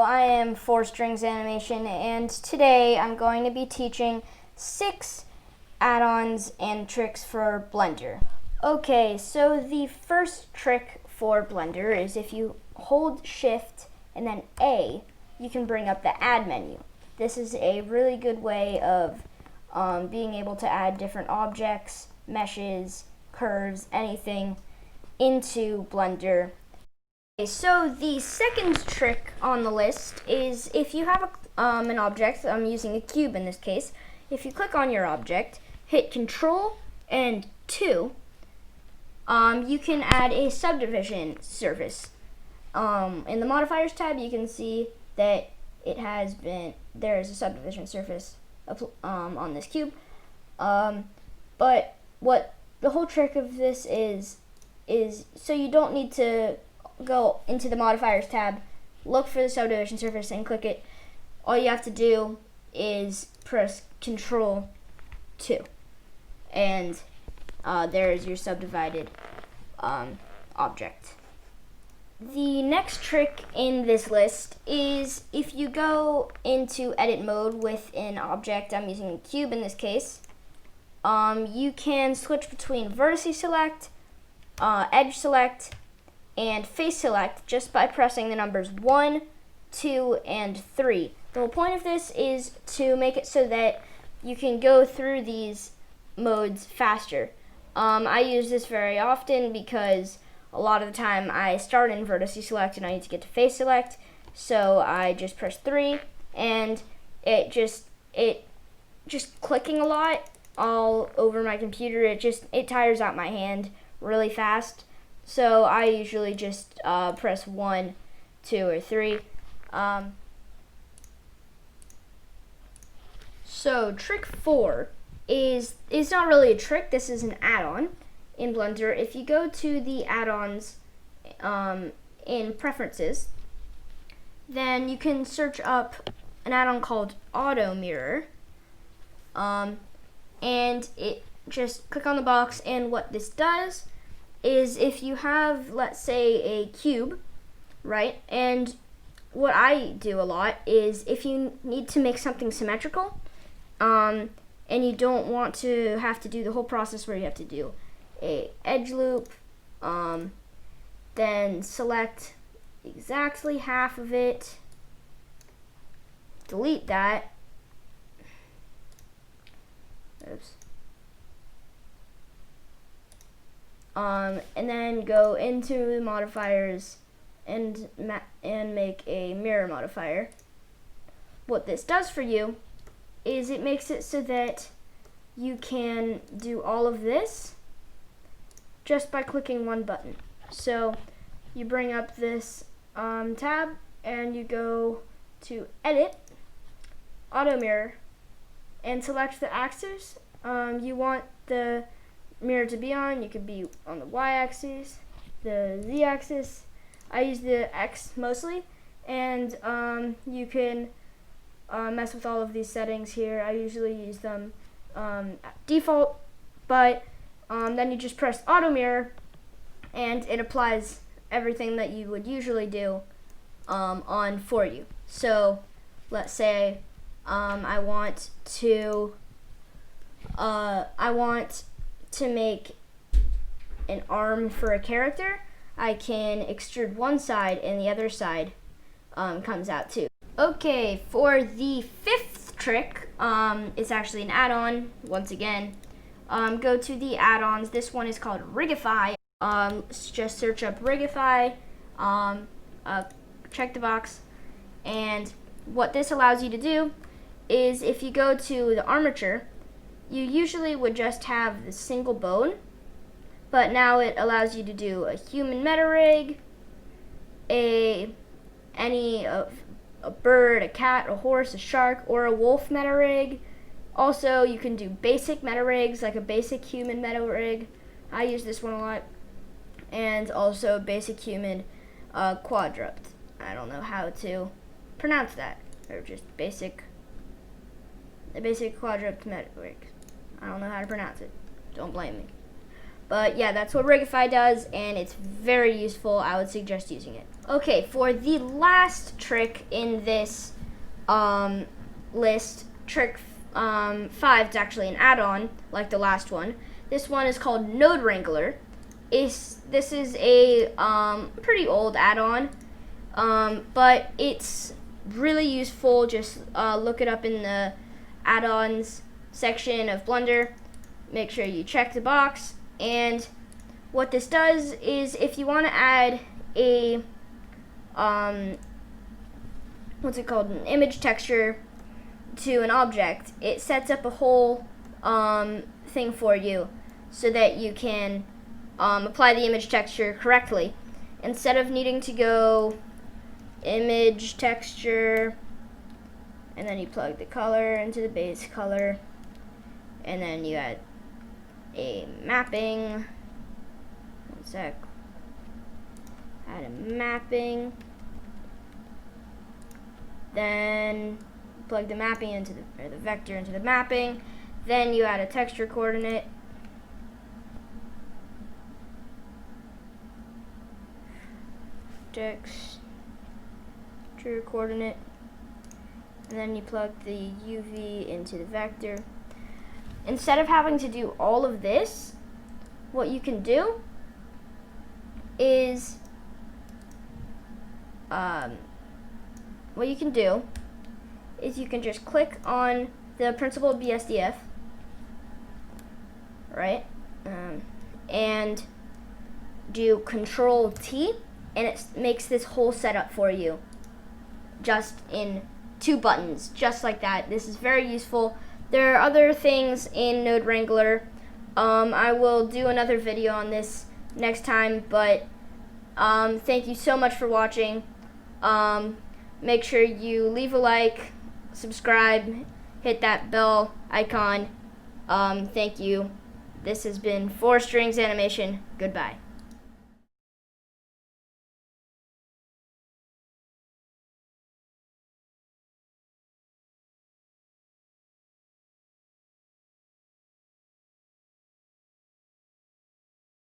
I am 4Strings Animation, and today I'm going to be teaching 6 add-ons and tricks for Blender. Okay, so the first trick for Blender is if you hold Shift and then A, you can bring up the Add menu. This is a really good way of being able to add different objects, meshes, curves, anything into Blender. So the second trick on the list is if you have an object, I'm using a cube in this case, if you click on your object, hit Control and 2, you can add a subdivision surface. In the modifiers tab you can see that there is a subdivision surface on this cube. But what the whole trick of this is so you don't need to go into the modifiers tab, look for the subdivision surface and click it. All you have to do is press Control 2 and there is your subdivided object. The next trick in this list is if you go into edit mode with an object, I'm using a cube in this case, you can switch between vertice select, edge select, and face select just by pressing the numbers 1, 2, and 3. The whole point of this is to make it so that you can go through these modes faster. I use this very often because a lot of the time I start in vertice select and I need to get to face select, so I just press 3 and it just clicking a lot all over my computer, it tires out my hand really fast. So I usually just press 1, 2, or 3. So trick 4 is not really a trick, this is an add-on in Blender. If you go to the add-ons in preferences, then you can search up an add-on called Auto Mirror, and it just click on the box, and what this does is if you have, let's say, a cube, right, and what I do a lot is if you need to make something symmetrical, and you don't want to have to do the whole process where you have to do a edge loop, then select exactly half of it, delete that, oops, and then go into the modifiers and make a mirror modifier. What this does for you is it makes it so that you can do all of this just by clicking one button. So you bring up this tab and you go to Edit, Auto Mirror, and select the axis you want the mirror to be on. You could be on the y-axis, the z-axis. I use the x mostly, and you can mess with all of these settings here. I usually use them at default, but then you just press Auto Mirror and it applies everything that you would usually do on for you. So let's say I want to make an arm for a character. I can extrude one side and the other side comes out too. Okay, for the fifth trick, it's actually an add-on once again. Go to the add-ons. This one is called Riggify. Just search up Riggify, check the box, and what this allows you to do is if you go to the armature, you usually would just have the single bone, but now it allows you to do a human meta rig, a bird, a cat, a horse, a shark, or a wolf meta rig. Also, you can do basic meta rigs, like a basic human meta rig. I use this one a lot. And also a basic human quadruped. I don't know how to pronounce that. Or just a basic quadruped meta rig. I don't know how to pronounce it. Don't blame me. But yeah, that's what Riggify does, and it's very useful. I would suggest using it. Okay, for the last trick in this list, trick 5 is actually an add-on, like the last one. This one is called Node Wrangler. This is a pretty old add-on, but it's really useful. Just look it up in the add-ons section of Blender. Make sure you check the box. And what this does is, if you want to add a what's it called, an image texture to an object, it sets up a whole thing for you so that you can apply the image texture correctly. Instead of needing to go image texture, and then you plug the color into the base color, and then you add a mapping. One sec. Add a mapping. Then plug the mapping into the vector into the mapping. Then you add a texture coordinate. Texture coordinate. And then you plug the UV into the vector. Instead of having to do all of this, what you can do is you can just click on the principled BSDF, right? And do Control T, and it makes this whole setup for you just in 2 buttons, just like that. This is very useful. There are other things in Node Wrangler. I will do another video on this next time, but thank you so much for watching. Make sure you leave a like, subscribe, hit that bell icon. Thank you. This has been 4 Strings Animation. Goodbye.